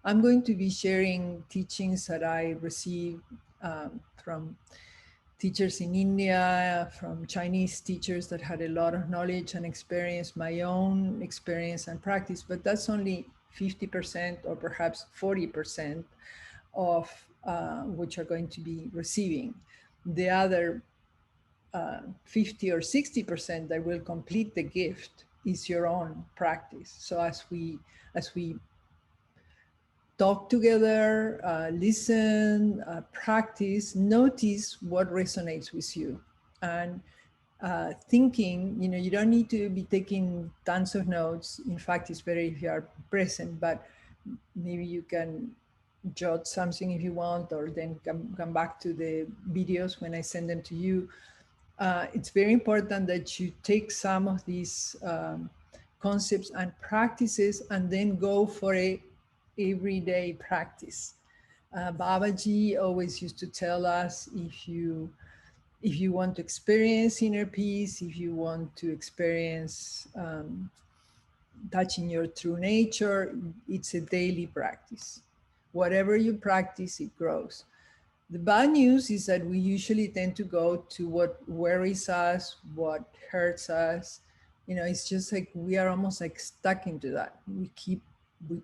I'm going to be sharing teachings that I received from teachers in India, from Chinese teachers that had a lot of knowledge and experience, my own experience and practice, but that's only 50% or perhaps 40% of which are going to be receiving. The other 50 or 60% that will complete the gift is your own practice. So as we talk together, listen, practice, notice what resonates with you. And thinking, you don't need to be taking tons of notes. In fact, it's better if you are present, but maybe you can jot something if you want, or then come back to the videos when I send them to you. It's very important that you take some of these concepts and practices and then go for a everyday practice. Babaji always used to tell us, if you want to experience inner peace, if you want to experience touching your true nature, it's a daily practice. Whatever you practice, it grows. The bad news is that we usually tend to go to what worries us, what hurts us. It's just like we are almost like stuck into that. We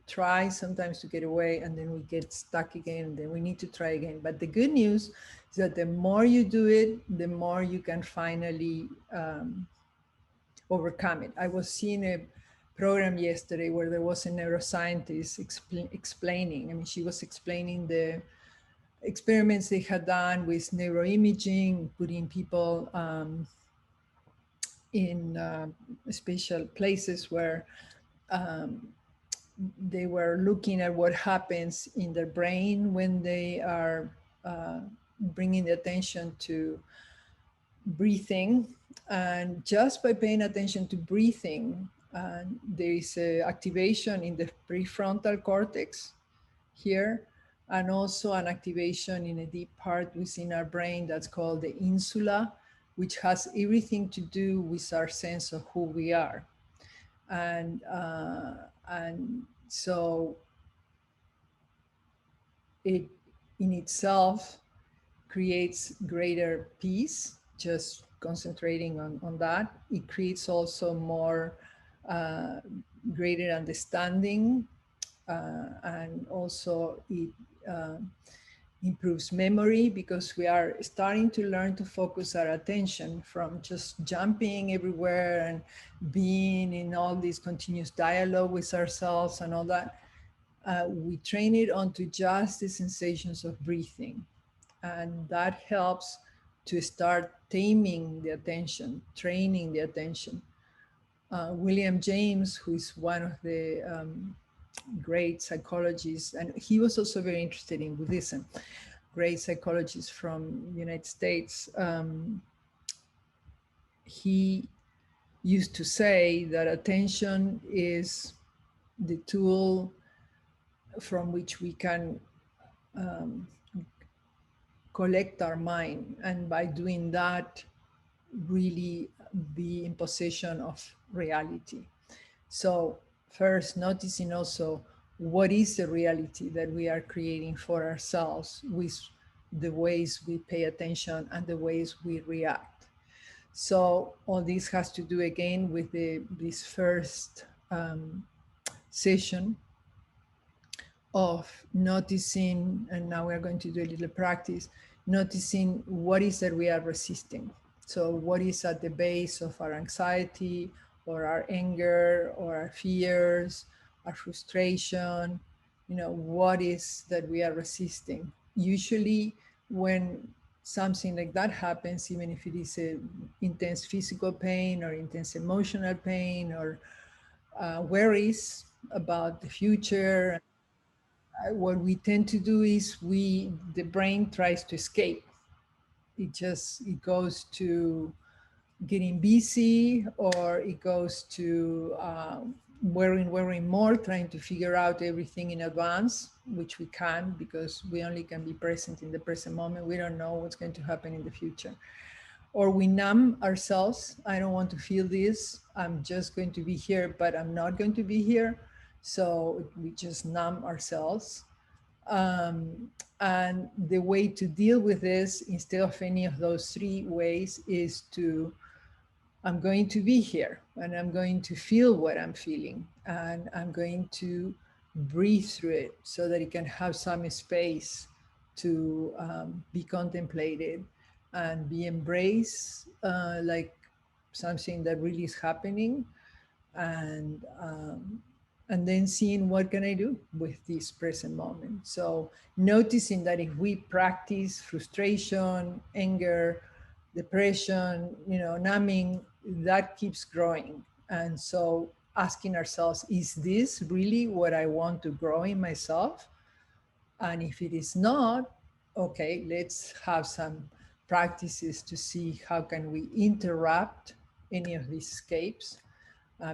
try sometimes to get away, and then we get stuck again, and then we need to try again. But the good news is that the more you do it, the more you can finally overcome it. I was seeing a program yesterday where there was a neuroscientist explaining. I mean, she was explaining the experiments they had done with neuroimaging, putting people in special places where they were looking at what happens in their brain when they are bringing the attention to breathing. And just by paying attention to breathing, there is an activation in the prefrontal cortex here, and also an activation in a deep part within our brain that's called the insula, which has everything to do with our sense of who we are. And so it in itself creates greater peace, just concentrating on that. It creates also more greater understanding, and also it improves memory, because we are starting to learn to focus our attention from just jumping everywhere and being in all this continuous dialogue with ourselves and all that. We train it onto just the sensations of breathing, and that helps to start taming the attention, training the attention. William James, who is one of the great psychologists, and he was also very interested in Buddhism, great psychologist from the United States. He used to say that attention is the tool from which we can collect our mind, and by doing that, really be in possession of reality. So first, noticing also what is the reality that we are creating for ourselves with the ways we pay attention and the ways we react. So all this has to do again with this first session of noticing, and now we're going to do a little practice, noticing what is that we are resisting. So what is at the base of our anxiety, or our anger, or our fears, our frustration, what is that we are resisting? Usually when something like that happens, even if it is a intense physical pain or intense emotional pain, or worries about the future, what we tend to do is the brain tries to escape. It goes to getting busy, or it goes to worrying more, trying to figure out everything in advance, which we can't, because we only can be present in the present moment. We don't know what's going to happen in the future. Or we numb ourselves. I don't want to feel this. I'm just going to be here, but I'm not going to be here. So we just numb ourselves. And the way to deal with this, instead of any of those three ways, is to, I'm going to be here and I'm going to feel what I'm feeling, and I'm going to breathe through it so that it can have some space to be contemplated and be embraced, like something that really is happening. And then seeing what can I do with this present moment. So noticing that if we practice frustration, anger, depression, numbing, that keeps growing. And so asking ourselves, is this really what I want to grow in myself? And if it is not, okay, let's have some practices to see how can we interrupt any of these escapes,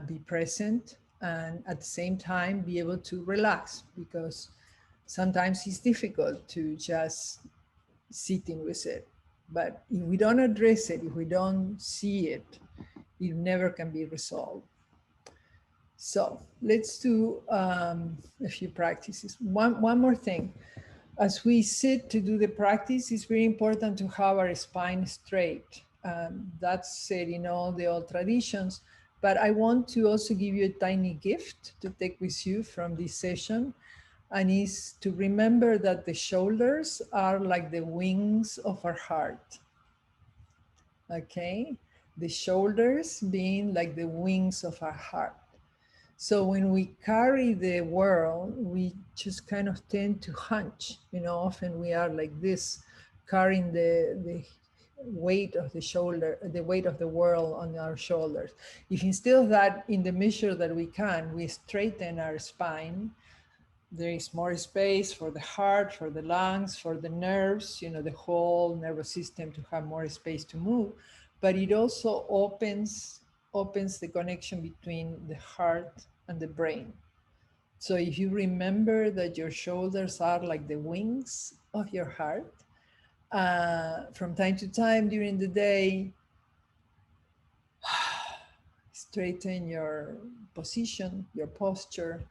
be present, and at the same time be able to relax, because sometimes it's difficult to just sitting with it. But if we don't address it, if we don't see it, it never can be resolved. So let's do a few practices. One more thing. As we sit to do the practice, it's very important to have our spine straight. That's said in all the old traditions. But I want to also give you a tiny gift to take with you from this session, and is to remember that the shoulders are like the wings of our heart. Okay? The shoulders being like the wings of our heart. So when we carry the world, we just kind of tend to hunch. Often we are like this, carrying the weight of the shoulder, the weight of the world on our shoulders. If instead of that, in the measure that we can, we straighten our spine, there is more space for the heart, for the lungs, for the nerves, the whole nervous system to have more space to move. But it also opens the connection between the heart and the brain. So if you remember that your shoulders are like the wings of your heart, from time to time during the day, straighten your position, your posture,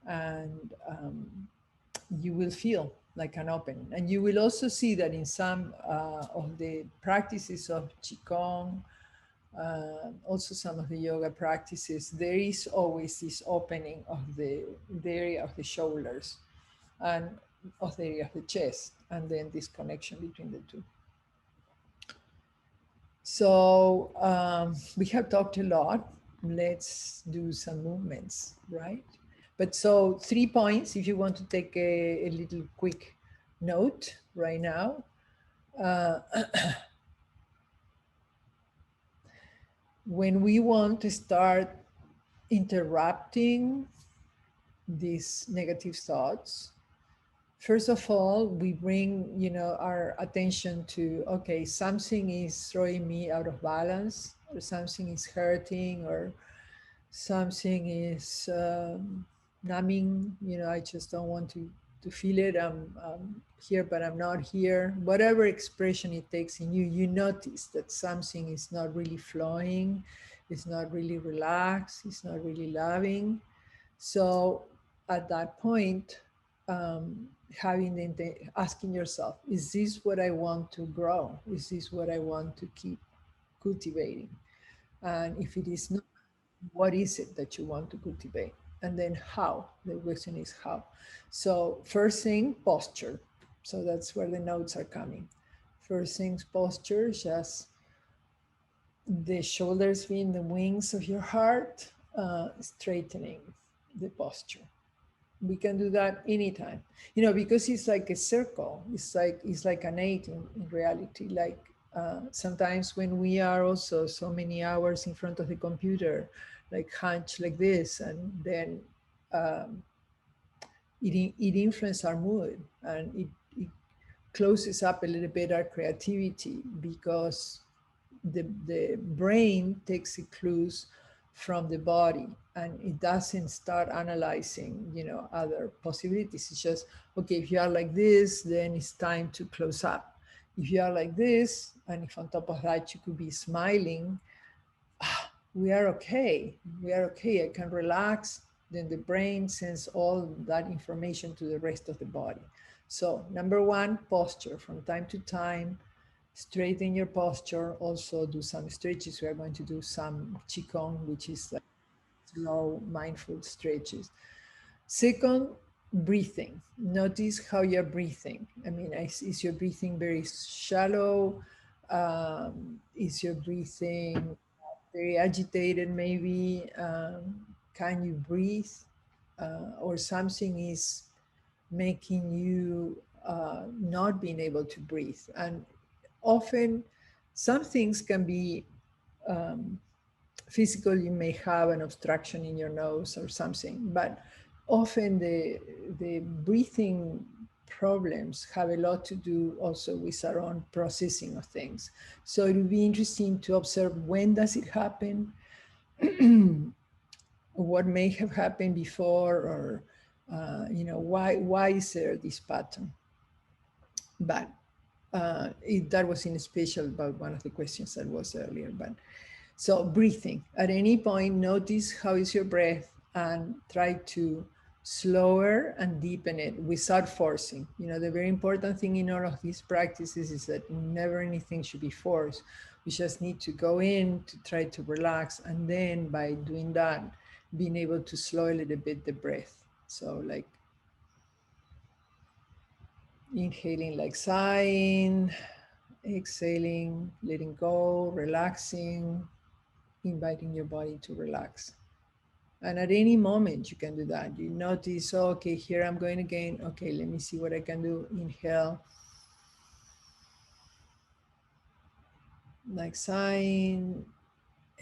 and you will feel like an opening. And you will also see that in some of the practices of Qigong, also some of the yoga practices, there is always this opening of the area of the shoulders and of the area of the chest, and then this connection between the two. So we have talked a lot. Let's do some movements, right? But so 3 points, if you want to take a little quick note right now. When we want to start interrupting these negative thoughts, first of all, we bring, our attention to, okay, something is throwing me out of balance, or something is hurting, or something is numbing. I just don't want to feel it. I'm here, but I'm not here. Whatever expression it takes in you, you notice that something is not really flowing, it's not really relaxed, it's not really loving. So at that point, asking yourself, is this what I want to grow? Is this what I want to keep cultivating? And if it is not, what is it that you want to cultivate? And then how? The question is how. So first thing, posture. So that's where the notes are coming. First things, posture, just the shoulders being the wings of your heart, straightening the posture. We can do that anytime, because it's like a circle. It's like an 8 in reality. Like sometimes when we are also so many hours in front of the computer, like hunch like this, and then it influences our mood, and it closes up a little bit our creativity, because the brain takes the clues from the body, and it doesn't start analyzing other possibilities. It's just, okay, if you are like this, then it's time to close up. If you are like this, and if on top of that you could be smiling, we are okay, I can relax, then the brain sends all that information to the rest of the body. So number one, posture. From time to time, straighten your posture. Also do some stretches. We are going to do some Qigong, which is like slow, mindful stretches. Second, breathing. Notice how you're breathing. I mean, is your breathing very shallow? Is your breathing very agitated maybe? Can you breathe? Or something is making you not being able to breathe. And often some things can be physical. You may have an obstruction in your nose or something, but often the breathing problems have a lot to do also with our own processing of things. So it will be interesting to observe, when does it happen, what may have happened before, or why is there this pattern. But that was in special about one of the questions that was earlier. But so breathing, at any point, notice how is your breath and try to slower and deepen it without forcing. The very important thing in all of these practices is that never anything should be forced. We just need to go in to try to relax, and then by doing that, being able to slow a little bit the breath. So like inhaling, like sighing, exhaling, letting go, relaxing, inviting your body to relax. And at any moment you can do that. You notice, oh, okay, here I'm going again. Okay, let me see what I can do. Inhale, like sighing,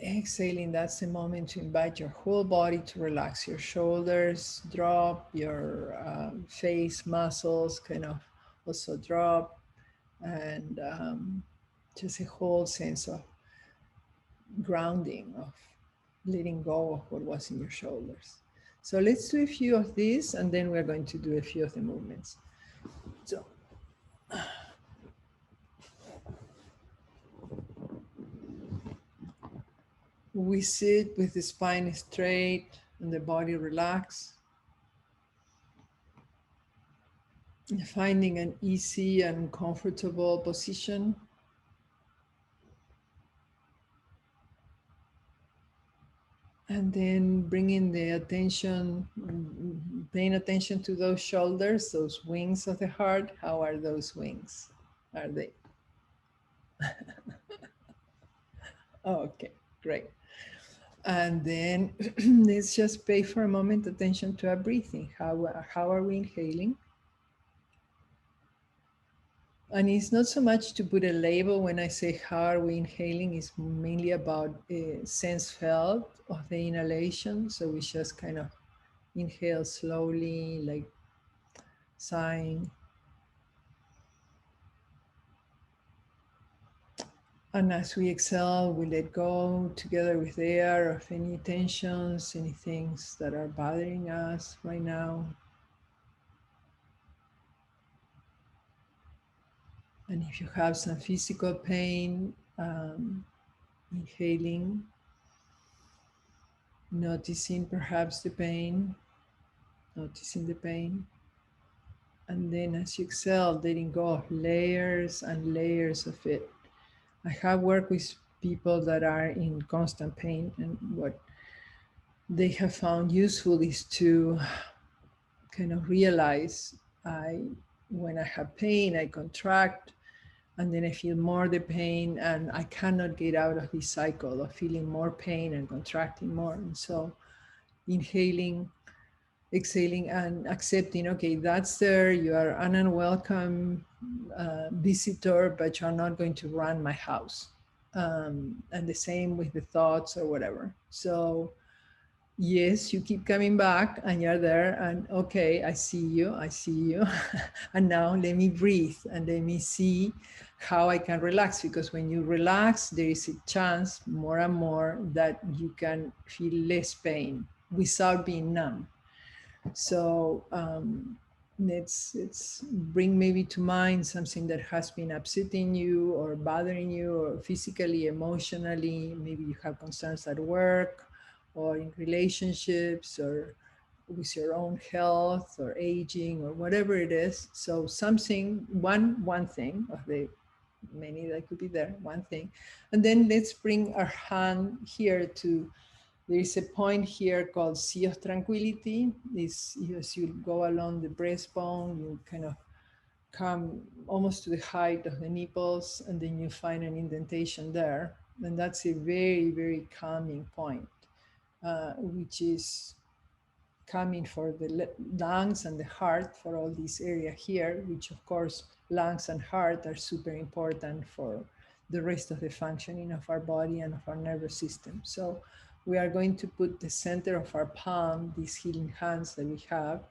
exhaling. That's the moment to invite your whole body to relax. Your shoulders drop, your face muscles kind of also drop, and just a whole sense of grounding, of letting go of what was in your shoulders. So let's do a few of these, and then we're going to do a few of the movements. So we sit with the spine straight and the body relaxed, finding an easy and comfortable position. And then bringing the attention, paying attention to those shoulders, those wings of the heart. How are those wings? Are they? Okay, great. And then let's just pay for a moment attention to our breathing. How are we inhaling? And it's not so much to put a label when I say how are we inhaling, it's mainly about a sense felt of the inhalation. So we just kind of inhale slowly, like sighing. And as we exhale, we let go together with the air of any tensions, any things that are bothering us right now. And if you have some physical pain, inhaling, noticing perhaps the pain, noticing the pain. And then as you exhale, letting go of layers and layers of it. I have worked with people that are in constant pain, and what they have found useful is to kind of realize when I have pain, I contract, and then I feel more the pain, and I cannot get out of this cycle of feeling more pain and contracting more. And so inhaling, exhaling, and accepting, okay, that's there, you are an unwelcome visitor, but you're not going to run my house. And the same with the thoughts or whatever. So yes, you keep coming back and you're there, and okay, I see you. And now let me breathe and let me see how I can relax, because when you relax, there is a chance more and more that you can feel less pain without being numb. So let's bring maybe to mind something that has been upsetting you or bothering you, or physically, emotionally. Maybe you have concerns at work or in relationships, or with your own health or aging or whatever it is. So something, one thing of the many that could be there, one thing. And then let's bring our hand here to, there is a point here called Sea of Tranquility. This, as you go along the breastbone, you kind of come almost to the height of the nipples, and then you find an indentation there. And that's a very, very calming point, which is coming for the lungs and the heart, for all this area here, which of course lungs and heart are super important for the rest of the functioning of our body and of our nervous system. So we are going to put the center of our palm, these healing hands that we have,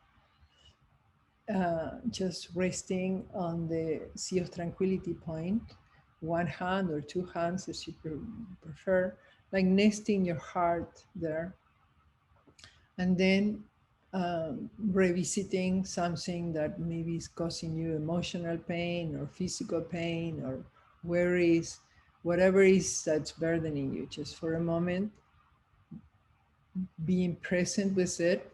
just resting on the Sea of Tranquility point, one hand or two hands as you prefer, like nesting your heart there. And then revisiting something that maybe is causing you emotional pain or physical pain or worries, whatever is that's burdening you, just for a moment, being present with it.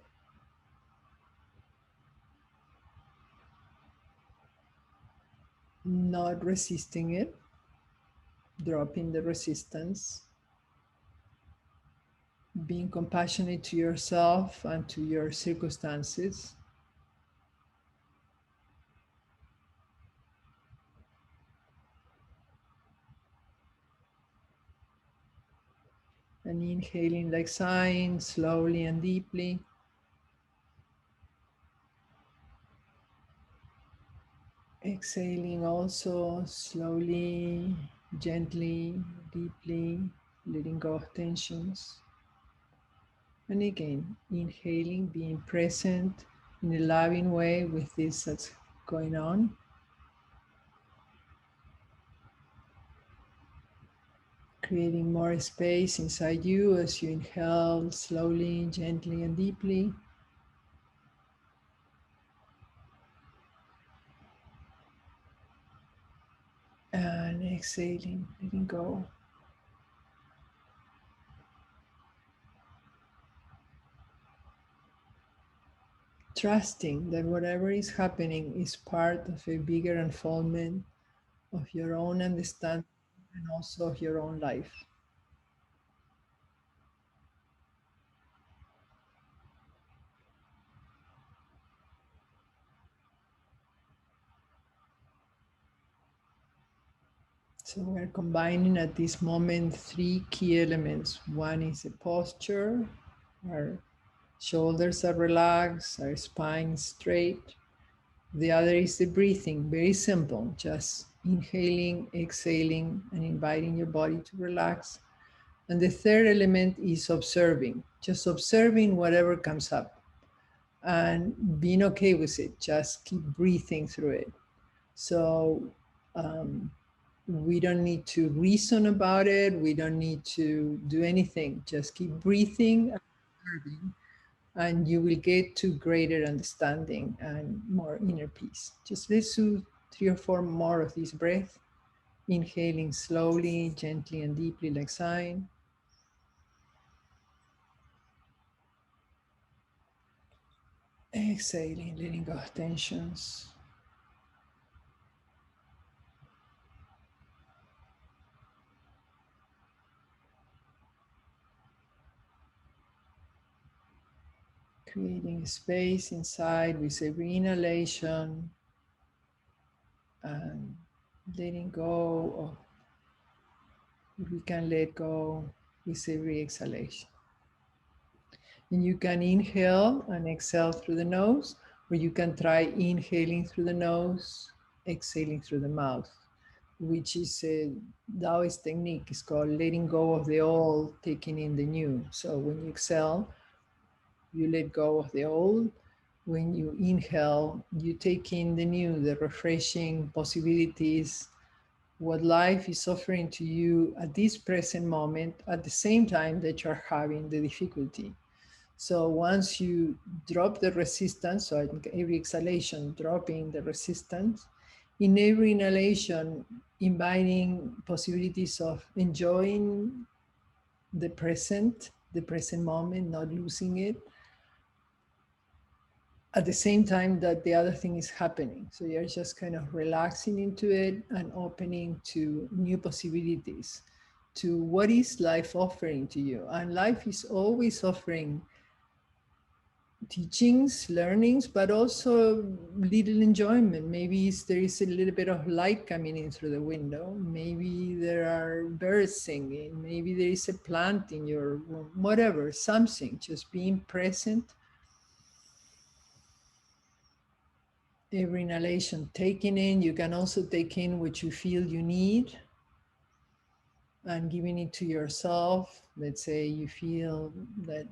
Not resisting it, dropping the resistance, being compassionate to yourself and to your circumstances. And inhaling like sighing, slowly and deeply. Exhaling also slowly, gently, deeply, letting go of tensions. And again, inhaling, being present in a loving way with this that's going on. Creating more space inside you as you inhale slowly, gently, and deeply. And exhaling, letting go. Trusting that whatever is happening is part of a bigger unfoldment of your own understanding and also of your own life. So we're combining at this moment three key elements. One is a posture, our shoulders are relaxed, our spine is straight. The other is the breathing, very simple, just inhaling, exhaling, and inviting your body to relax. And the third element is observing, just observing whatever comes up and being okay with it, just keep breathing through it. So we don't need to reason about it, we don't need to do anything, just keep breathing and observing, and you will get to greater understanding and more inner peace. Just let's do 3 or 4 more of this breath. Inhaling slowly, gently, and deeply, like sighing. Exhaling, letting go of tensions. Creating space inside with every inhalation and letting go of, if we can let go with every exhalation. And you can inhale and exhale through the nose, or you can try inhaling through the nose, exhaling through the mouth, which is a Taoist technique. It's called letting go of the old, taking in the new. So when you exhale, you let go of the old. When you inhale, you take in the new, the refreshing possibilities, what life is offering to you at this present moment, at the same time that you're having the difficulty. So once you drop the resistance, so in every exhalation, dropping the resistance, in every inhalation, inviting possibilities of enjoying the present moment, not losing it, at the same time that the other thing is happening. So you're just kind of relaxing into it and opening to new possibilities, to what is life offering to you. And life is always offering teachings, learnings, but also little enjoyment. Maybe there is a little bit of light coming in through the window. Maybe there are birds singing. Maybe there is a plant in your room, whatever, something, just being present. Every inhalation taking in, you can also take in what you feel you need and giving it to yourself. Let's say you feel that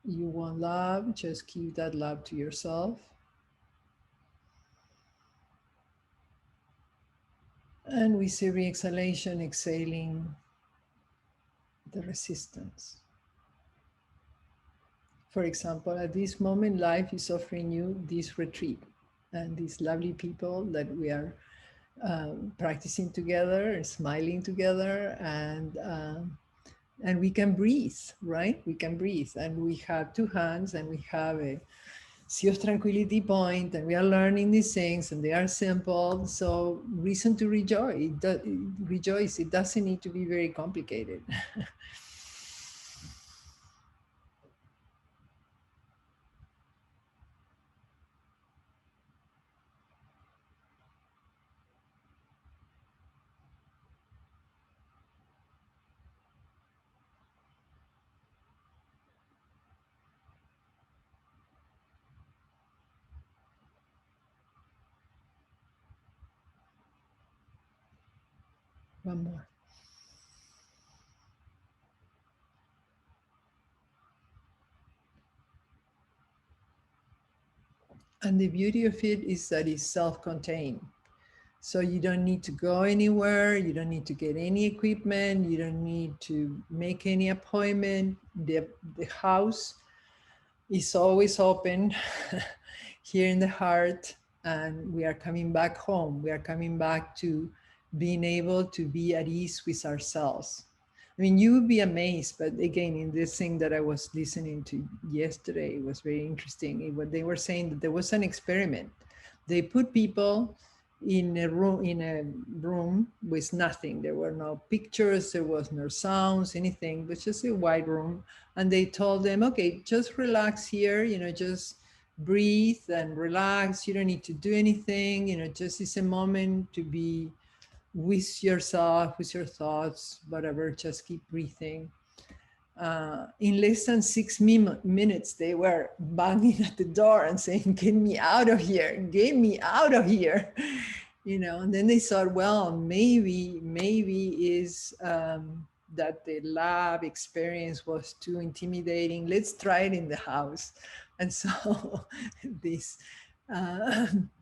you want love, just give that love to yourself. And with every exhalation, exhaling the resistance. For example, at this moment, life is offering you this retreat and these lovely people that we are practicing together and smiling together, and we can breathe, right? We can breathe, and we have two hands, and we have a sea of tranquility point, and we are learning these things, and they are simple. So reason to rejoice. Rejoice. It doesn't need to be very complicated. One more. And the beauty of it is that it's self-contained. So you don't need to go anywhere. You don't need to get any equipment. You don't need to make any appointment. The house is always open here in the heart. And we are coming back home. We are coming back to being able to be at ease with ourselves. I mean, you would be amazed, but again, in this thing that I was listening to yesterday, it was very interesting. They were saying that there was an experiment. They put people in a room with nothing. There were no pictures, there was no sounds, anything, but just a white room. And they told them, okay, just relax here, just breathe and relax. You don't need to do anything, just it's a moment to be with yourself, with your thoughts, whatever, just keep breathing. In less than 6 minutes, they were banging at the door and saying, get me out of here, get me out of here. And then they thought, well, maybe is that the lab experience was too intimidating. Let's try it in the house. And so this,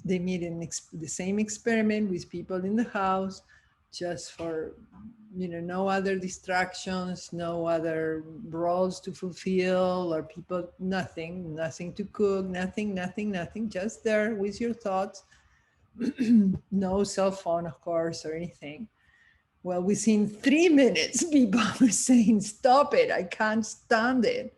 they made the same experiment with people in the house, just for no other distractions, no other roles to fulfill, or people, nothing to cook, nothing, just there with your thoughts. No cell phone, of course, or anything. Well, within 3 minutes, people were saying, stop it, I can't stand it.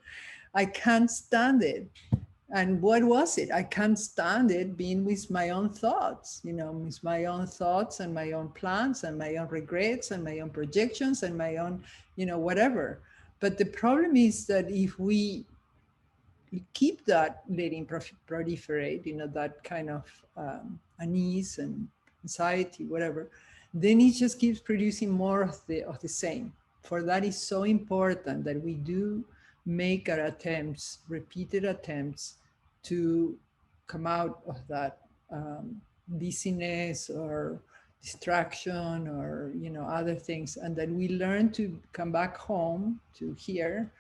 And what was it? I can't stand it being with my own thoughts, with my own thoughts and my own plans and my own regrets and my own projections and my own, whatever. But the problem is that if we keep that letting proliferate, that kind of unease and anxiety, whatever, then it just keeps producing more of the same. For that is so important that we do make our attempts, repeated attempts, to come out of that busyness or distraction or other things, and that we learn to come back home to here,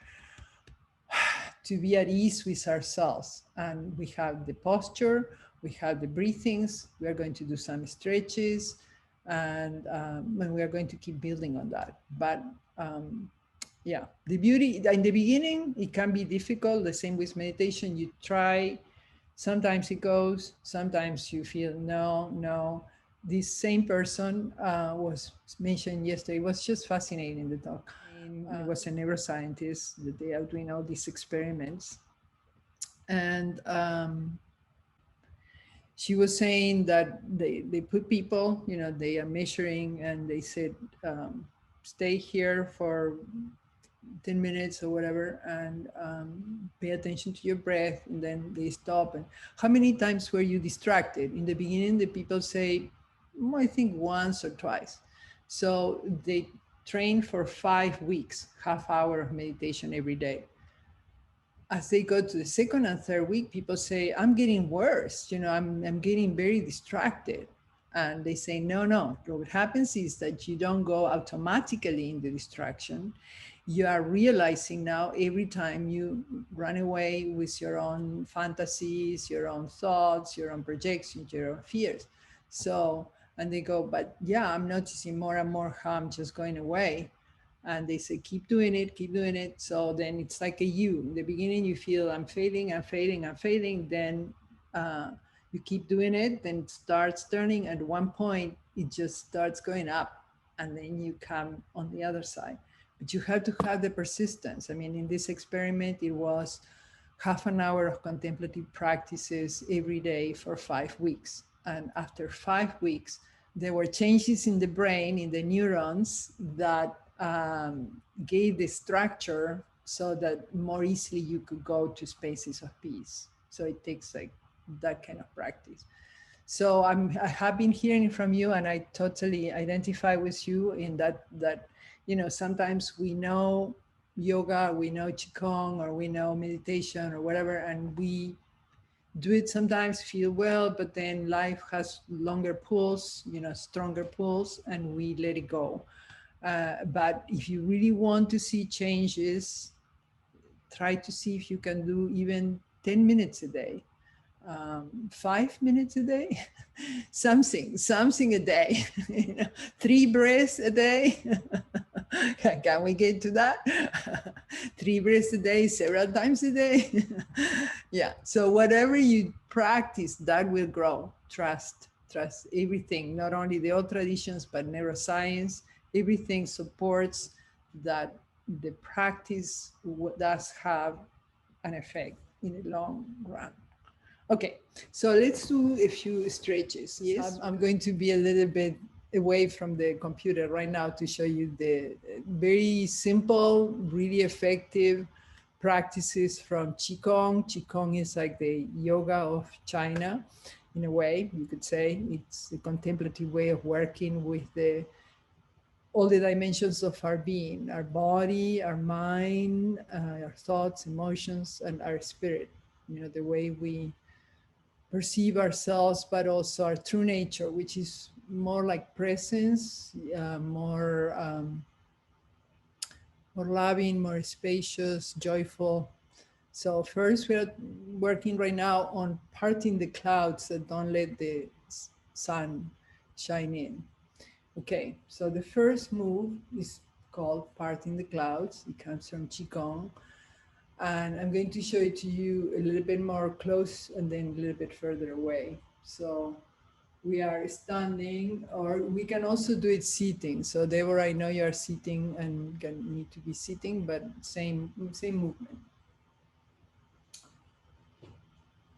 to be at ease with ourselves. And we have the posture, we have the breathings, we are going to do some stretches, and we are going to keep building on that. But yeah, the beauty, in the beginning, it can be difficult. The same with meditation. You try, sometimes it goes, sometimes you feel no. This same person was mentioned yesterday. It was just fascinating, the talk. It was a neuroscientist that they are doing all these experiments. And she was saying that they put people, you know, they are measuring and they said, stay here for 10 minutes or whatever, and pay attention to your breath, and then they stop. And how many times were you distracted? In the beginning, the people say, I think once or twice. So they train for 5 weeks, half hour of meditation every day. As they go to the second and third week, people say, I'm getting worse, you know, I'm getting very distracted. And they say, no. What happens is that you don't go automatically in the distraction. You are realizing now every time you run away with your own fantasies, your own thoughts, your own projections, your own fears. So, and they go, but yeah, I'm noticing more and more how I'm just going away. And they say, keep doing it, keep doing it. So then it's like a U. In the beginning, you feel I'm failing. Then you keep doing it, then it starts turning. At one point, it just starts going up, and then you come on the other side. But you have to have the persistence. I mean, in this experiment, it was half an hour of contemplative practices every day for 5 weeks. And after 5 weeks, there were changes in the brain, in the neurons, that gave the structure so that more easily you could go to spaces of peace. So it takes like that kind of practice. So I have been hearing from you, and I totally identify with you in that you know, sometimes we know yoga, we know qigong, or we know meditation or whatever, and we do it sometimes, feel well, but then life has longer pulls, you know, stronger pulls, and we let it go. But if you really want to see changes, try to see if you can do even 10 minutes a day, 5 minutes a day, something a day, you know, 3 breaths a day. Can we get to that? 3 breaths a day, several times a day. Yeah. So whatever you practice, that will grow. Trust everything, not only the old traditions, but neuroscience, everything supports that the practice does have an effect in the long run. Okay, so let's do a few stretches. Yes, I'm going to be a little bit away from the computer right now to show you the very simple, really effective practices from Qigong. Qigong is like the yoga of China, in a way, you could say. It's a contemplative way of working with all the dimensions of our being, our body, our mind, our thoughts, emotions, and our spirit. You know, the way we perceive ourselves, but also our true nature, which is more like presence, more loving, more spacious, joyful. So first, we are working right now on parting the clouds that don't let the sun shine in. Okay, so the first move is called parting the clouds. It comes from Qigong. And I'm going to show it to you a little bit more close and then a little bit further away. So we are standing, or we can also do it sitting. So Deborah, I know you are sitting and need to be sitting, but same movement.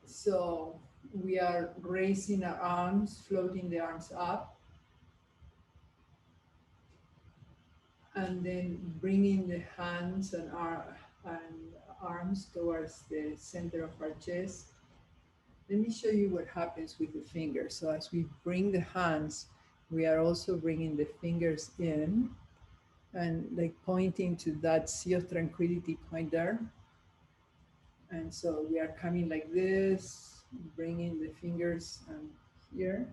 So we are raising our arms, floating the arms up, and then bringing the hands and arms towards the center of our chest. Let me show you what happens with the fingers. So as we bring the hands, we are also bringing the fingers in and like pointing to that sea of tranquility point there. And so we are coming like this, bringing the fingers here,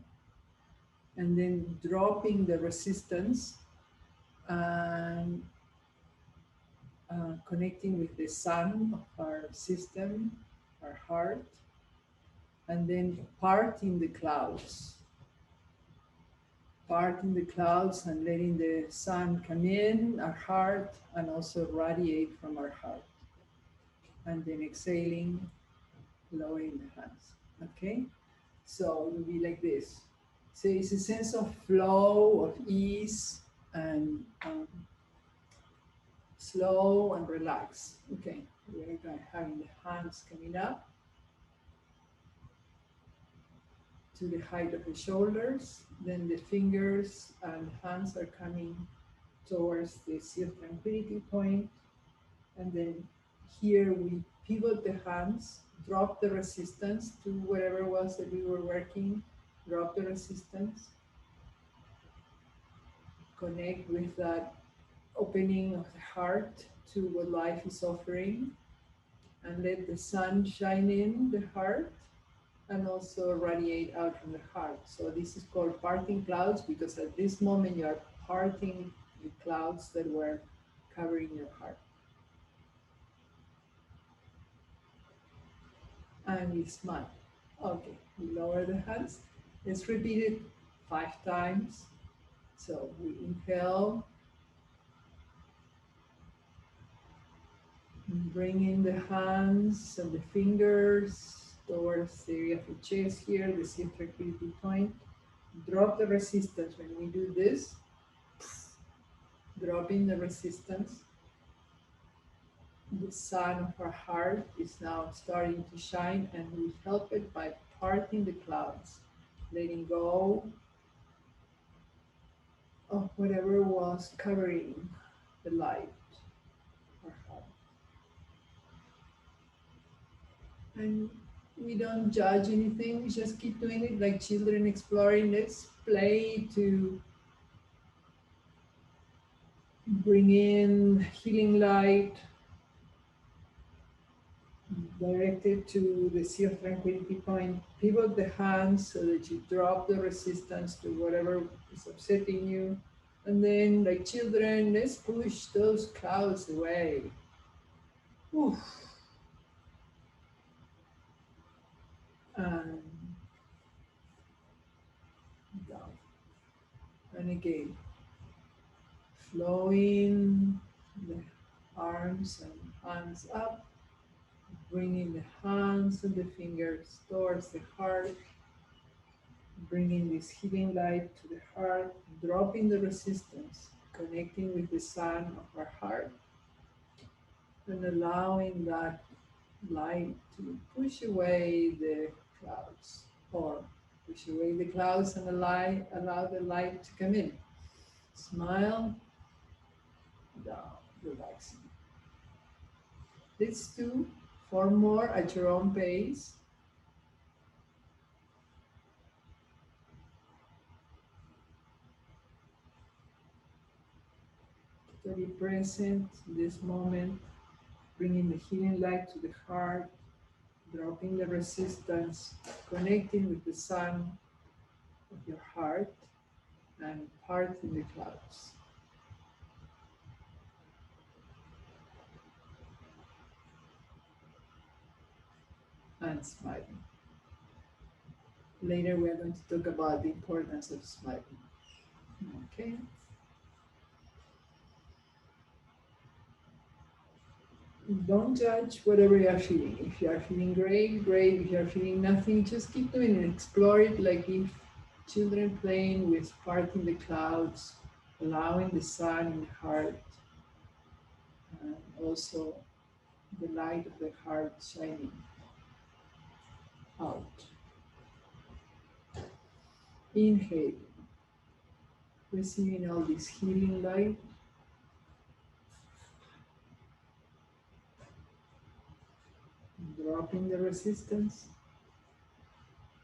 and then dropping the resistance and connecting with the sun of our system, our heart, and then parting the clouds. Parting the clouds and letting the sun come in our heart and also radiate from our heart. And then exhaling, lowering the hands. Okay? So it will be like this. So it's a sense of flow, of ease, and slow and relaxed. Okay, we're having the hands coming up. to the height of the shoulders. Then the fingers and hands are coming towards the Sea of Tranquility point. And then here we pivot the hands, drop the resistance to whatever it was that we were working, drop the resistance, connect with that opening of the heart to what life is offering, and let the sun shine in the heart and also radiate out from the heart. So this is called parting clouds, because at this moment you are parting the clouds that were covering your heart. And we smile. Okay, we lower the hands. Let's repeat it 5 times. So we inhale, bring in the hands and the fingers towards the area of the chest here, the Sea of Tranquility point. Drop the resistance. When we do this, dropping the resistance, the sun of our heart is now starting to shine, and we help it by parting the clouds, letting go of whatever was covering the light of our heart. And we don't judge anything, we just keep doing it like children exploring. Let's play to bring in healing light directed to the Sea of Tranquility point. Pivot the hands so that you drop the resistance to whatever is upsetting you. And then, like children, let's push those clouds away. Oof. And down. And again, flowing the arms and hands up, bringing the hands and the fingers towards the heart, bringing this healing light to the heart, dropping the resistance, connecting with the sun of our heart, and allowing that light to push away the clouds, or push away the clouds and allow the light to come in. Smile, down, relaxing. Let's do 4 more at your own pace. To be present in this moment, bringing the healing light to the heart, dropping the resistance, connecting with the sun of your heart, and parting the clouds. And smiling. Later we are going to talk about the importance of smiling. Okay. Don't judge whatever you are feeling. If you are feeling great, great. If you are feeling nothing, just keep doing it. Explore it like if children playing with parting the clouds, allowing the sun in the heart, and also the light of the heart shining out. Inhale, receiving all this healing light. Dropping the resistance,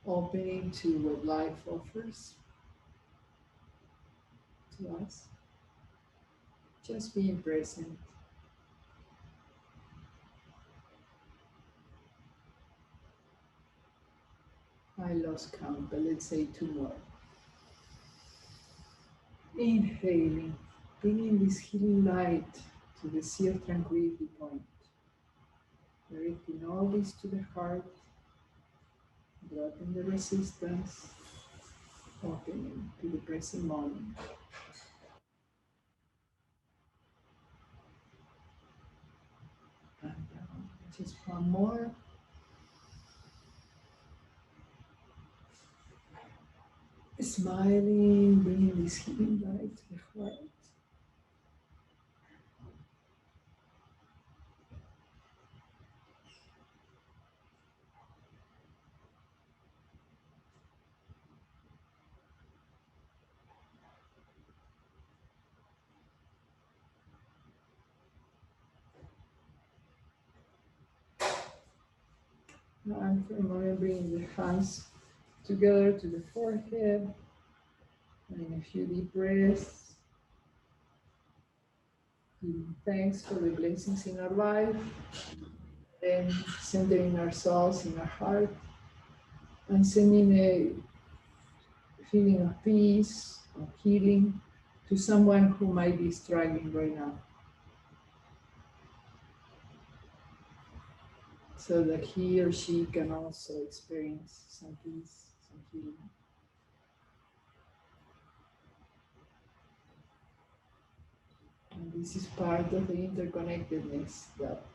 opening to what life offers to us. Just being present. I lost count, but let's say 2 more. Inhaling, bringing this healing light to the Sea of Tranquility point. Directing all this to the heart, dropping the resistance, opening to the present moment. And just 1 more. Smiling, bringing this healing light to the heart. And for a moment, bringing the hands together to the forehead. And in a few deep breaths, giving thanks for the blessings in our life. Then centering ourselves in our heart and sending a feeling of peace, of healing to someone who might be struggling right now, so that he or she can also experience some peace, some healing. And this is part of the interconnectedness that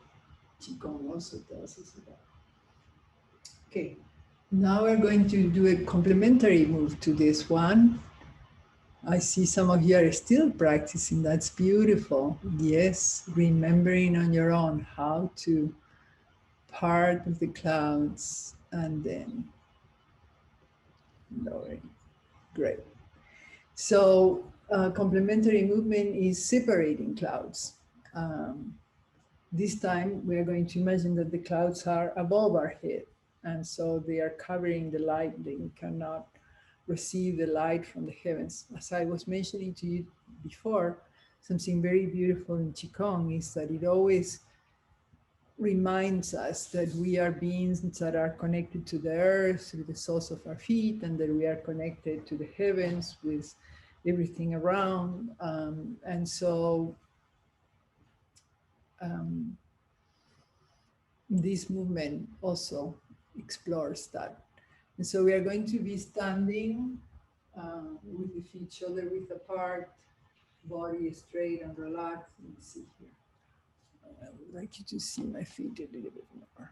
Qigong also tells us about. Okay, now we're going to do a complementary move to this one. I see some of you are still practicing. That's beautiful. Yes, remembering on your own how to part of the clouds and then lowering. Great. So complementary movement is separating clouds. This time we are going to imagine that the clouds are above our head, and so they are covering the light. They cannot receive the light from the heavens. As I was mentioning to you before, something very beautiful in Qigong is that it always reminds us that we are beings that are connected to the earth through the soles of our feet, and that we are connected to the heavens with everything around. And so this movement also explores that. And so we are going to be standing with the feet shoulder width apart, body straight and relaxed. Let me see here. I would like you to see my feet a little bit more.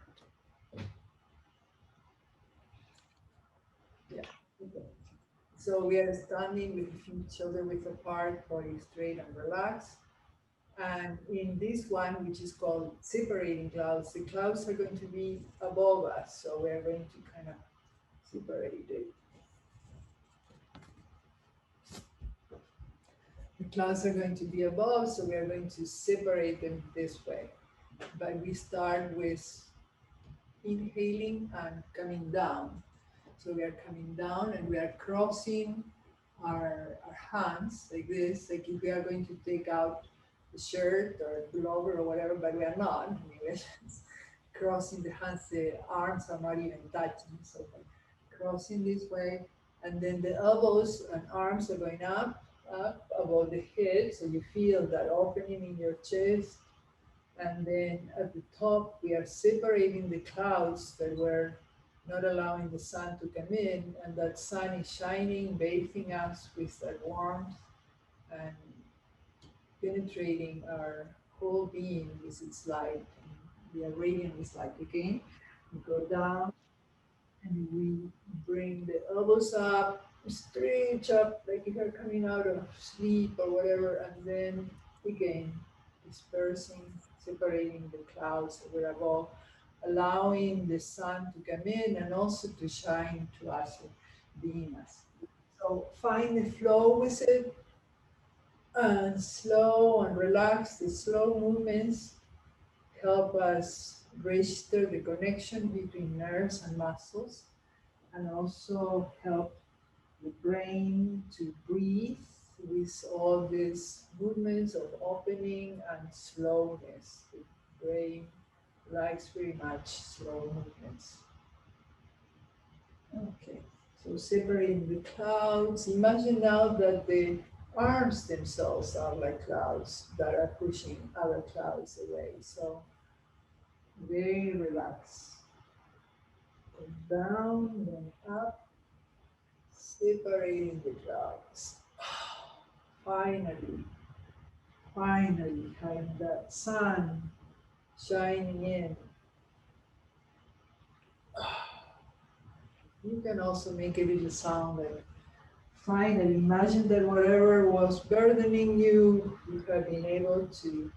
Yeah. Okay. So we are standing with the feet shoulder width apart, body straight and relaxed. And in this one, which is called separating clouds, the clouds are going to be above us. So we're going to kind of separate it. The clouds are going to be above, so we are going to separate them this way. But we start with inhaling and coming down. So we are coming down and we are crossing our hands like this, like if we are going to take out the shirt or pullover or whatever, but we are not. I mean, we're just crossing the hands, the arms are not even touching. So crossing this way, and then the elbows and arms are going up above the head, so you feel that opening in your chest. And then at the top, we are separating the clouds that were not allowing the sun to come in, and that sun is shining, bathing us with that warmth and penetrating our whole being with its light. We are radiant with light again. We go down and we bring the elbows up, stretch up like if you're coming out of sleep or whatever, and then again dispersing, separating the clouds that were above, allowing the sun to come in and also to shine to us, being us. So find the flow with it, and slow and relax. The slow movements help us register the connection between nerves and muscles, and also help the brain to breathe with all these movements of opening and slowness. The brain likes very much slow movements. Okay, so separating the clouds. Imagine now that the arms themselves are like clouds that are pushing other clouds away. So very relaxed. Down, then up, separating the clouds. Finally, finally, having that sun shining in. You can also make a little sound like finally. Imagine that whatever was burdening you, you have been able to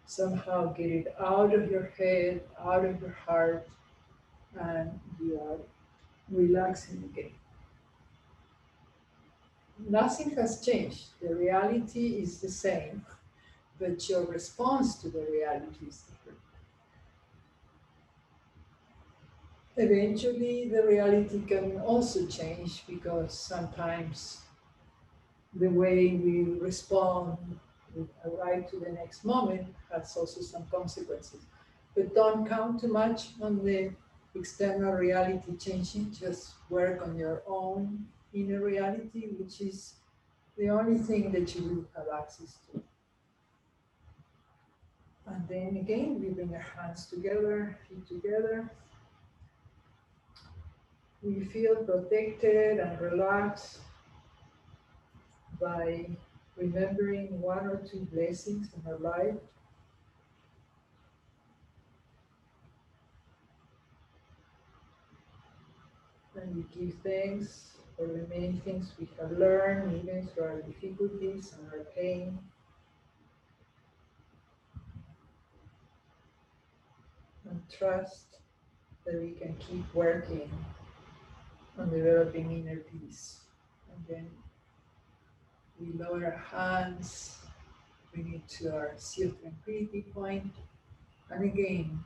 somehow get it out of your head, out of your heart, and you are relaxing again. Nothing has changed. The reality is the same, but your response to the reality is different. Eventually, the reality can also change because sometimes the way we respond right to the next moment has also some consequences. But don't count too much on the external reality changing. Just work on your own inner reality, which is the only thing that you will have access to. And then again, we bring our hands together, feet together. We feel protected and relaxed by remembering one or two blessings in our life. And we give thanks for the many things we have learned, even through our difficulties and our pain. And trust that we can keep working on developing inner peace. And then we lower our hands, bring it to our sea of tranquility point. And again,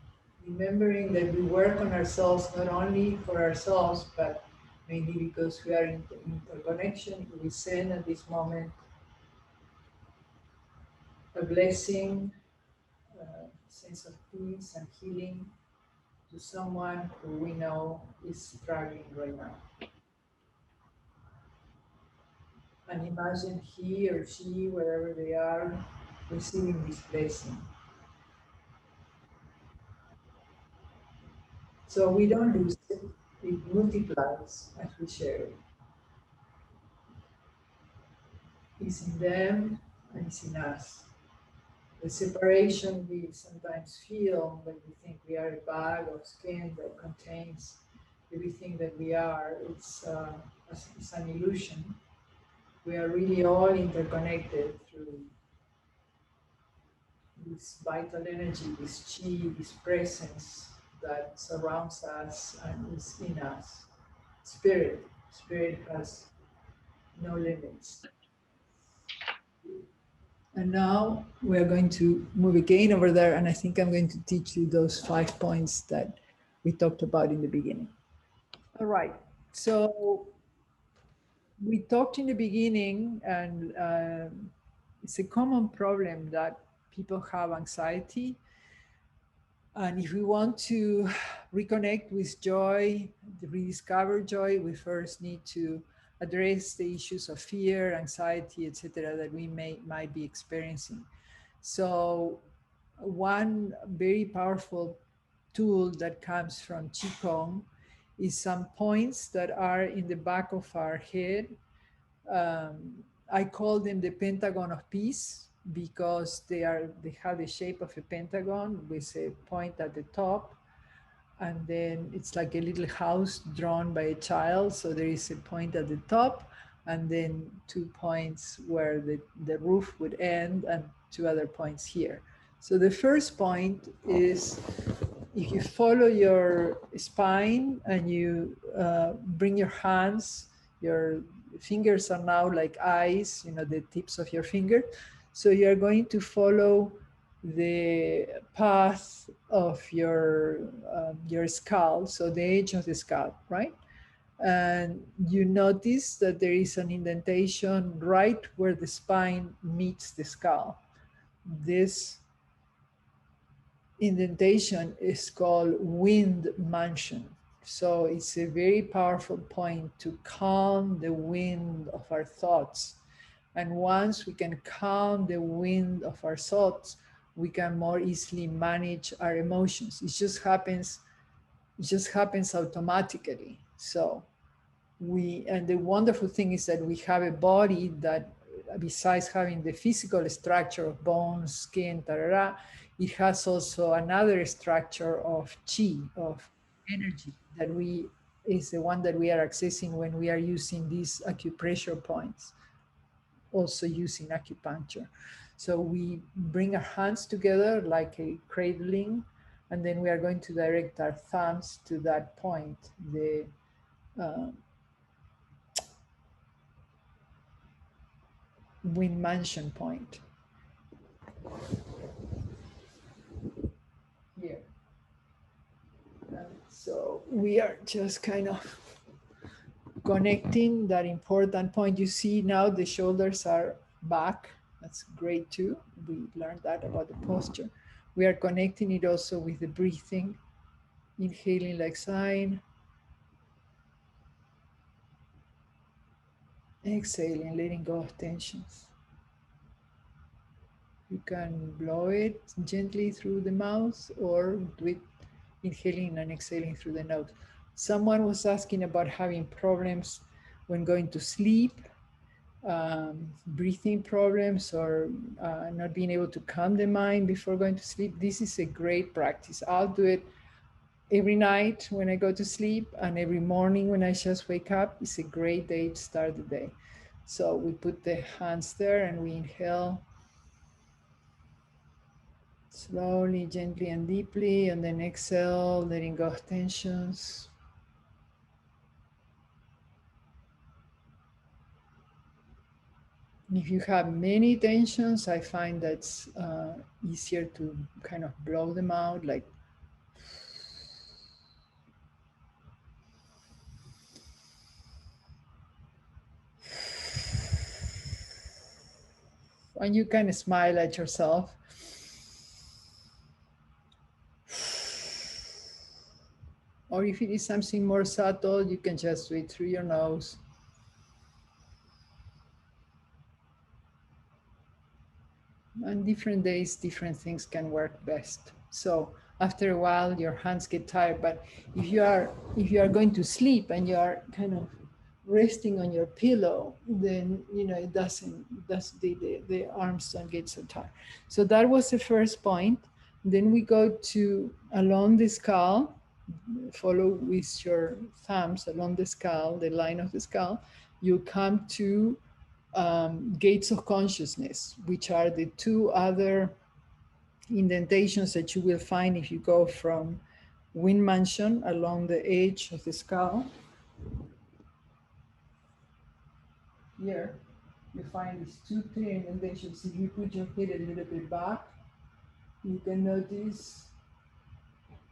remembering that we work on ourselves not only for ourselves, but mainly because we are in interconnection. We send at this moment a blessing, a sense of peace and healing to someone who we know is struggling right now. And imagine he or she, wherever they are, receiving this blessing. So we don't lose it, it multiplies as we share it. It's in them and it's in us. The separation we sometimes feel when we think we are a bag of skin that contains everything that we are, it's an illusion. We are really all interconnected through this vital energy, this chi, this presence that surrounds us and is in us. Spirit. Spirit has no limits. And now we're going to move again over there, and I think I'm going to teach you those 5 points that we talked about in the beginning. All right. So we talked in the beginning, and it's a common problem that people have anxiety. And if we want to reconnect with joy, rediscover joy, we first need to address the issues of fear, anxiety, etc., that we might be experiencing. So one very powerful tool that comes from Qigong is some points that are in the back of our head. I call them the Pentagon of Peace because they have the shape of a pentagon with a point at the top, and then it's like a little house drawn by a child. So there is a point at the top, and then 2 points where the roof would end, and 2 other points here. So the first point is if you follow your spine and you bring your hands, your fingers are now like eyes, the tips of your finger. So you're going to follow the path of your skull, so the edge of the skull, right? And you notice that there is an indentation right where the spine meets the skull. This indentation is called wind mansion. So it's a very powerful point to calm the wind of our thoughts. And once we can calm the wind of our thoughts, we can more easily manage our emotions. It just happens automatically. So and the wonderful thing is that we have a body that, besides having the physical structure of bones, skin, tarara, it has also another structure of chi, of energy, that is the one that we are accessing when we are using these acupressure points, also using acupuncture. So we bring our hands together like a cradling, and then we are going to direct our thumbs to that point, the wind mansion point here. And so we are just kind of connecting that important point. You see now the shoulders are back. That's great too. We learned that about the posture. We are connecting it also with the breathing, inhaling like sign, exhaling, letting go of tensions. You can blow it gently through the mouth or do it inhaling and exhaling through the nose. Someone was asking about having problems when going to sleep, breathing problems, or not being able to calm the mind before going to sleep. This is a great practice. I'll do it every night when I go to sleep, and every morning when I just wake up. It's a great day to start the day. So we put the hands there and we inhale slowly, gently, and deeply, and then exhale, letting go of tensions. If you have many tensions, I find that's easier to kind of blow them out, like and you can smile at yourself. Or if it is something more subtle, you can just do it through your nose. On different days, different things can work best. So after a while, your hands get tired. But if you are going to sleep and you are kind of resting on your pillow, then it doesn't. The arms don't get so tired. So that was the first point. Then we go to along the skull. Follow with your thumbs along the skull, the line of the skull. You come to gates of consciousness, which are the two other indentations that you will find if you go from wind mansion along the edge of the skull. Here, you find these two clear indentations. If you put your head a little bit back, you can notice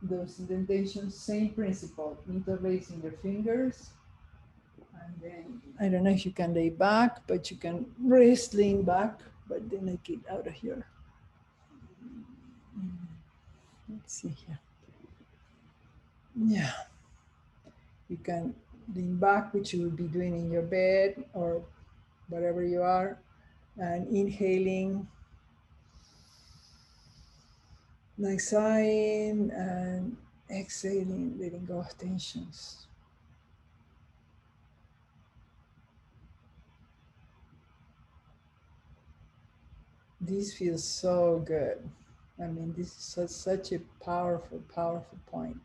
those indentations. Same principle, interlacing your fingers. And then, I don't know if you can lay back, but you can rest lean back, but then I get out of here. Let's see here. Yeah. You can lean back, which you will be doing in your bed or wherever you are, and inhaling, nice sighing, and exhaling, letting go of tensions. This feels so good. I mean, this is such a powerful, powerful point.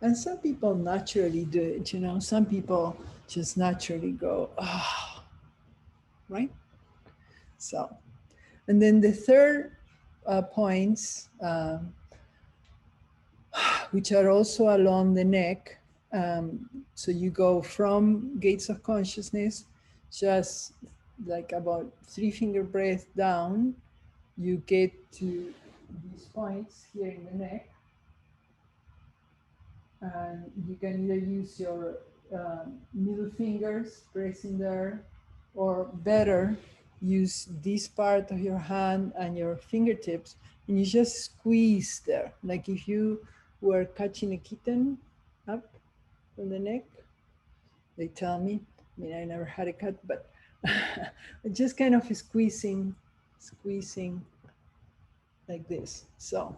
And some people naturally do it, some people just naturally go, ah, right? So, and then the third points, which are also along the neck. So you go from gates of consciousness, just like about 3-finger breath down, you get to these points here in the neck. And you can either use your middle fingers pressing there, or better, use this part of your hand and your fingertips, and you just squeeze there, like if you were catching a kitten up from the neck. They tell me, I mean, I never had a cat, but just kind of squeezing like this. So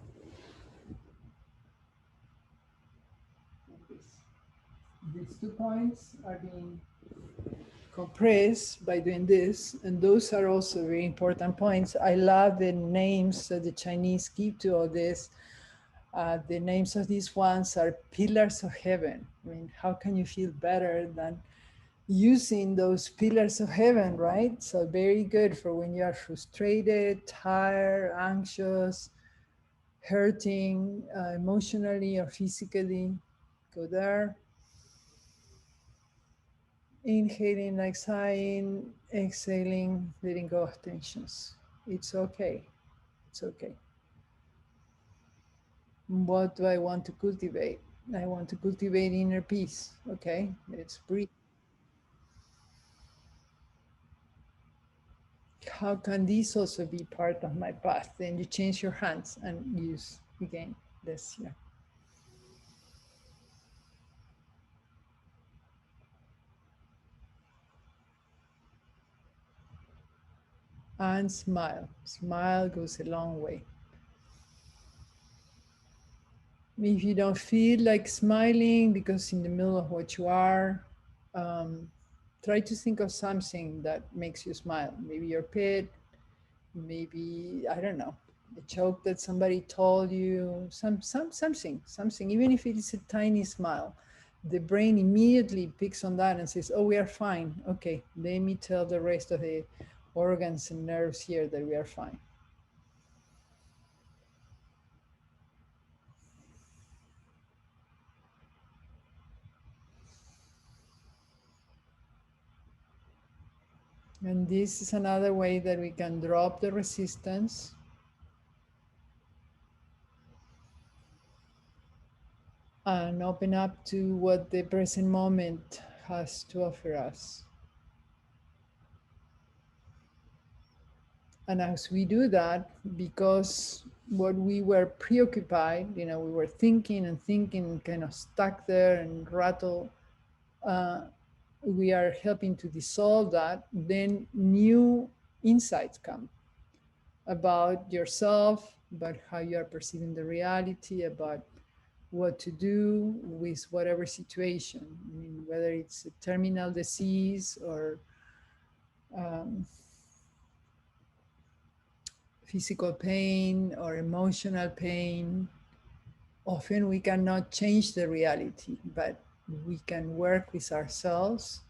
these 2 points are being compressed by doing this, and those are also very important points. I love the names that the Chinese give to all this. The names of these ones are pillars of heaven. I mean, how can you feel better than using those pillars of heaven, right? So very good for when you are frustrated, tired, anxious, hurting, emotionally or physically. Go there. Inhaling, like sighing, exhaling, letting go of tensions. It's okay. It's okay. What do I want to cultivate? I want to cultivate inner peace. Okay, let's breathe. How can this also be part of my path? Then you change your hands and use again this. Yeah. And smile. Smile goes a long way. If you don't feel like smiling because in the middle of what you are, try to think of something that makes you smile. Maybe your pet, maybe, I don't know, a joke that somebody told you, something, even if it is a tiny smile. The brain immediately picks on that and says, oh, we are fine. Okay, let me tell the rest of the organs and nerves here that we are fine. And this is another way that we can drop the resistance and open up to what the present moment has to offer us. And as we do that, because what we were preoccupied, we were thinking and thinking, kind of stuck there and rattle, we are helping to dissolve that, then new insights come about yourself, about how you are perceiving the reality, about what to do with whatever situation. I mean, whether it's a terminal disease or physical pain or emotional pain. Often we cannot change the reality, but we can work with ourselves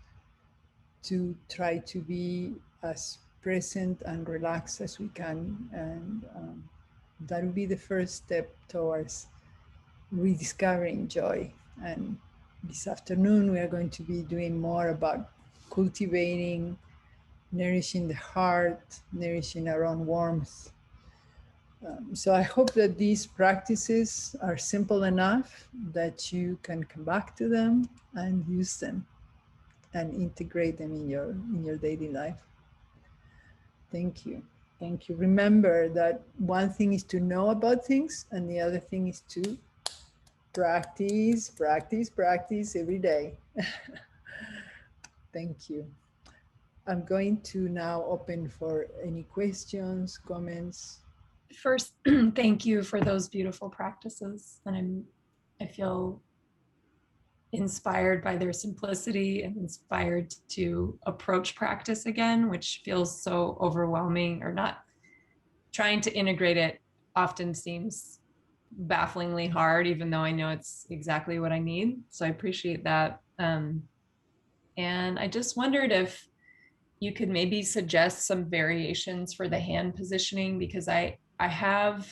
to try to be as present and relaxed as we can. And that would be the first step towards rediscovering joy. And this afternoon, we are going to be doing more about cultivating, nourishing the heart, nourishing our own warmth. So I hope that these practices are simple enough that you can come back to them and use them and integrate them in your daily life. Thank you. Thank you. Remember that one thing is to know about things and the other thing is to practice, practice, practice every day. Thank you. I'm going to now open for any questions, comments. First, thank you for those beautiful practices. And I feel inspired by their simplicity and inspired to approach practice again, which feels so overwhelming, or not. Trying to integrate it often seems bafflingly hard, even though I know it's exactly what I need. So I appreciate that. And I just wondered if you could maybe suggest some variations for the hand positioning, because I have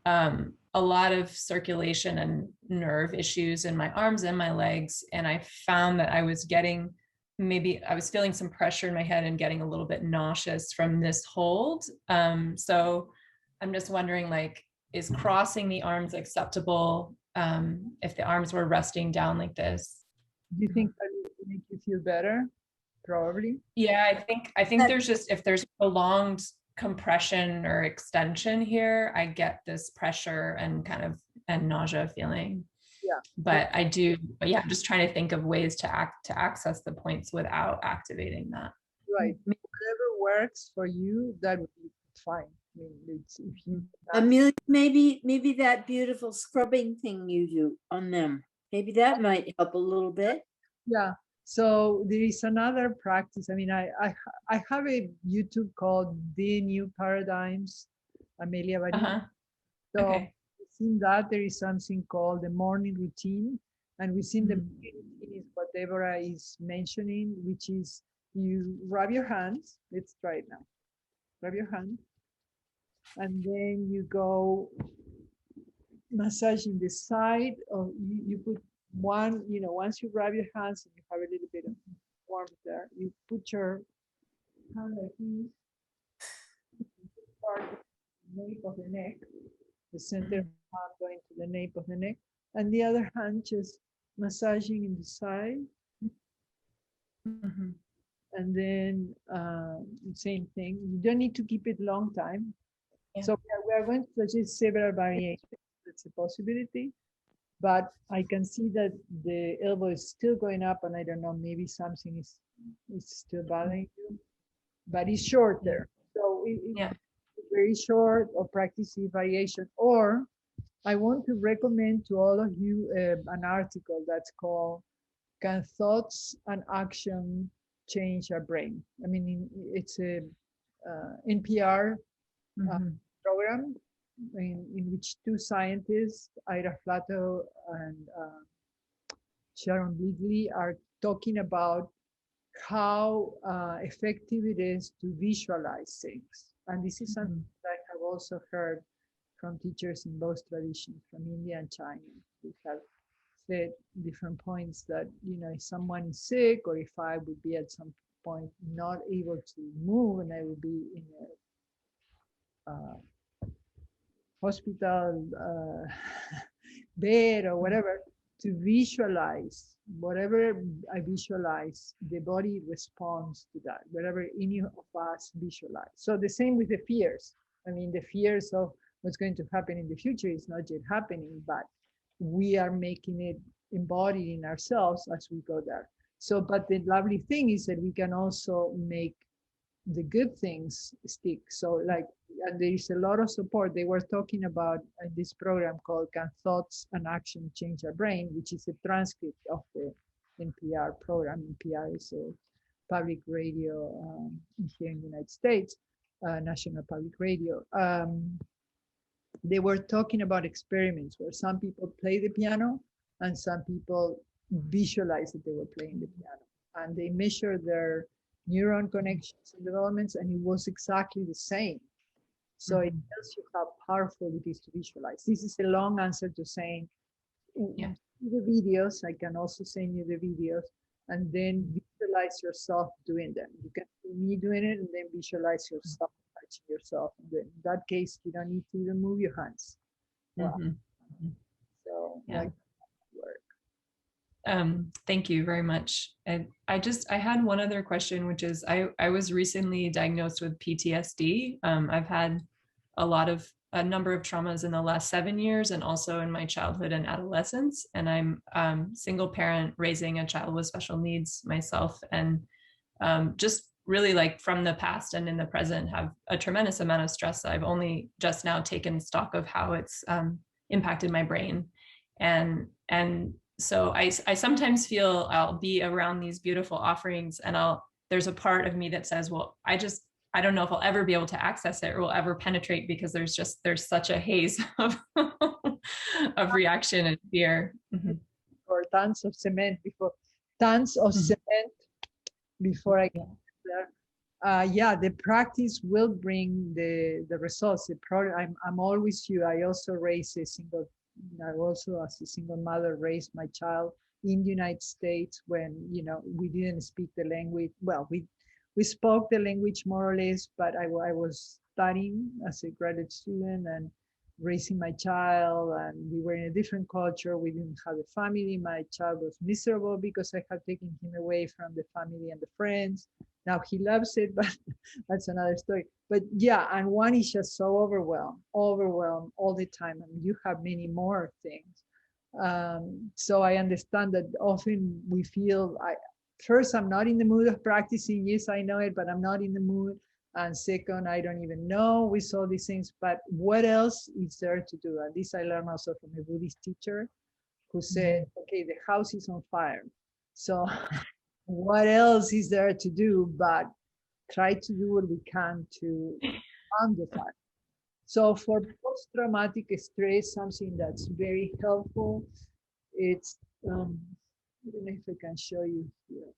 a lot of circulation and nerve issues in my arms and my legs, and I found that I was feeling some pressure in my head and getting a little bit nauseous from this hold. So I'm just wondering, like, is crossing the arms acceptable if the arms were resting down like this? Do you think that will make you feel better? Probably. Yeah, I think there's just, if there's prolonged compression or extension here, I get this pressure and and nausea feeling. Yeah. But yeah, I'm just trying to think of ways to access the points without activating that. Right. Whatever works for you, that would be fine. I mean, if you Amelia, maybe that beautiful scrubbing thing you do on them, maybe that might help a little bit. Yeah. So there is another practice. I mean, I have a YouTube called The New Paradigms, Amelia Barili. Uh-huh. So Okay. within that, there is something called the morning routine. And within the Mhm. morning routine is what Deborah is mentioning, which is you rub your hands. Let's try it now. Rub your hands. And then you go massaging the side of you put one, once you rub your hands and you have a little bit of warmth there, you put your hand like this part, the nape of the neck, the center of the arm going to the nape of the neck, and the other hand just massaging in the side. Mm-hmm. And then same thing. You don't need to keep it long time. Yeah. So we are going to suggest several variations. That's a possibility. But I can see that the elbow is still going up, and I don't know, maybe something is still bothering you. But it's shorter. So it's very short, or practice variation. Or I want to recommend to all of you an article that's called "Can Thoughts and Action Change Our Brain?" I mean, it's a NPR program in which two scientists, Ira Flatto and Sharon Bigley, are talking about how effective it is to visualize things. And this is something that I have also heard from teachers in both traditions, from India and China, who have said different points that, you know, if someone is sick, or if I would be at some point not able to move and I would be in a hospital bed or whatever, to visualize whatever I visualize, the body responds to that, whatever any of us visualize. So the same with the fears. I mean, the fears of what's going to happen in the future is not yet happening, but we are making it embodied in ourselves as we go there. So, but the lovely thing is that we can also make the good things stick. So like, and there is a lot of support. They were talking about this program called Can Thoughts and Action Change Our Brain, which is a transcript of the NPR program. NPR is a public radio here in the United States, National Public Radio. They were talking about experiments where some people play the piano and some people visualize that they were playing the piano. And they measured their neuron connections and developments, and it was exactly the same. So it tells you how powerful it is to visualize. This is a long answer to saying, the videos, I can also send you the videos, and then visualize yourself doing them. You can see me doing it and then visualize yourself touching yourself. And in that case, you don't need to even move your hands. Wow. So like, thank you very much. And I had one other question, which is I was recently diagnosed with PTSD. I've had a number of traumas in the last 7 years, and also in my childhood and adolescence. And I'm single parent raising a child with special needs myself, and just really, like, from the past and in the present, have a tremendous amount of stress. I've only just now taken stock of how it's impacted my brain. And so I sometimes feel I'll be around these beautiful offerings, and there's a part of me that says, well, I don't know if I'll ever be able to access it or will ever penetrate, because there's such a haze of of reaction and fear. Or tons of cement before I get there. Yeah, the practice will bring the results. I'm all with you. I also as a single mother raised my child in the United States when, you know, we didn't speak the language. Well, we spoke the language more or less, but I was studying as a graduate student and raising my child, and we were in a different culture. We didn't have a family. My child was miserable because I had taken him away from the family and the friends. Now he loves it, but that's another story. But yeah, and one is just so overwhelmed all the time. I mean, you have many more things. So I understand that often we feel, first, I'm not in the mood of practicing. Yes, I know it, but I'm not in the mood. And second, I don't even know with all these things, but what else is there to do? And this I learned also from a Buddhist teacher who said, okay, the house is on fire. So what else is there to do but try to do what we can to calm the fire? So for post-traumatic stress, something that's very helpful, it's, I don't know if I can show you here.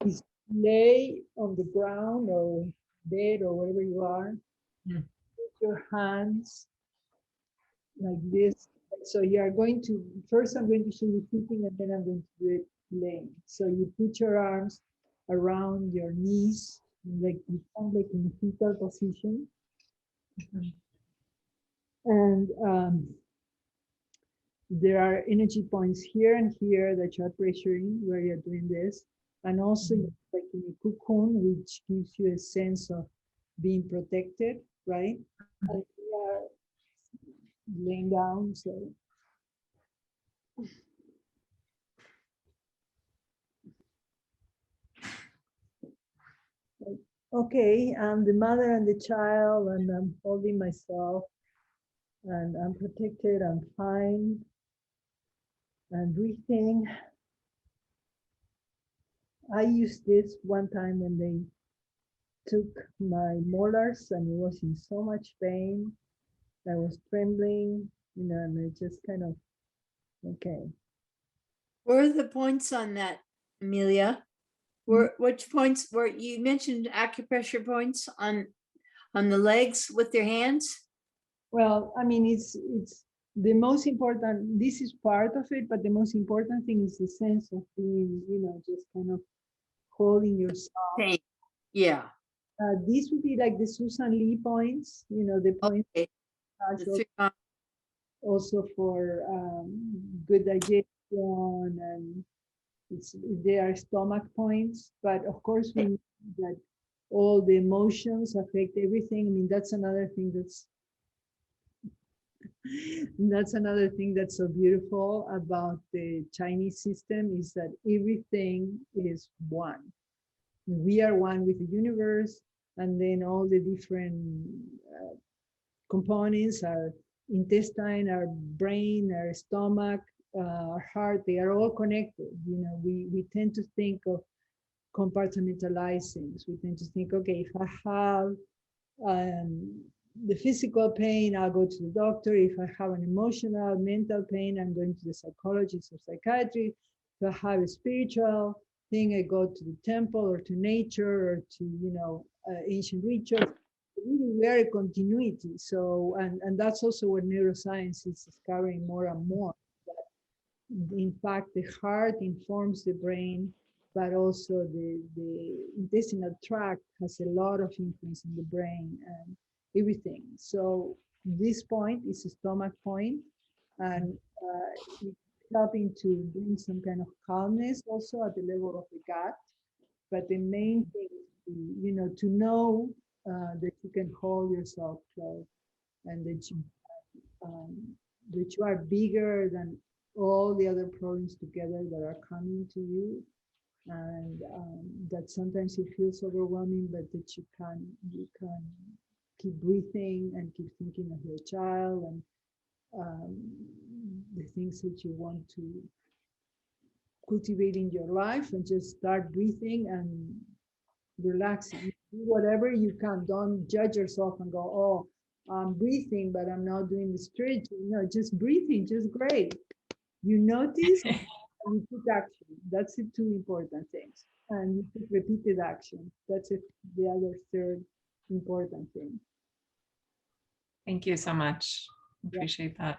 Is lay on the ground or bed or wherever you are. Put your hands like this. So you are going to, first I'm going to show you sitting and then I'm going to do it laying. So you put your arms around your knees, like you sound like in a fetal position. And there are energy points here and here that you are pressuring where you're doing this. And also like in a cocoon, which gives you a sense of being protected, right? And we are laying down, so. Okay, I'm the mother and the child, and I'm holding myself, and I'm protected, I'm fine, and breathing. I used this one time when they took my molars, and it was in so much pain. I was trembling, you know, and I just kind of, okay. Where are the points on that, Amelia? Which points were you mentioned acupressure points on the legs with their hands? Well, I mean, it's the most important, this is part of it, but the most important thing is the sense of being, you know, just kind of holding yourself. Pain. Yeah. This would be like the Susan Lee points, you know, the points Okay. also for good digestion, and they are stomach points. But of course, we know that all the emotions affect everything. I mean, that's another thing that's so beautiful about the Chinese system, is that everything is one. We are one with the universe, and then all the different components, our intestine, our brain, our stomach, our heart, they are all connected. You know, we tend to think of compartmentalize things. We tend to think, okay, if I have the physical pain, I'll go to the doctor. If I have an emotional, mental pain, I'm going to the psychologist or psychiatrist. If I have a spiritual thing, I go to the temple or to nature or to, you know, ancient rituals. Really, we are a continuity. So, and that's also what neuroscience is discovering more and more. That in fact, the heart informs the brain, but also the intestinal tract has a lot of influence in the brain and everything. So this point is a stomach point, and it's helping to bring some kind of calmness also at the level of the gut. But the main thing is to, you know, to know that you can hold yourself close, and um, that you are bigger than all the other problems together that are coming to you, and that sometimes it feels overwhelming, but that you can keep breathing and keep thinking of your child and the things that you want to cultivate in your life, and just start breathing and relaxing. Do whatever you can. Don't judge yourself and go, oh, I'm breathing, but I'm not doing the stretching. No, just breathing, just great. You notice and you took action. That's the two important things. And you took repeated action. That's it, the other third important thing. Thank you so much. Appreciate that.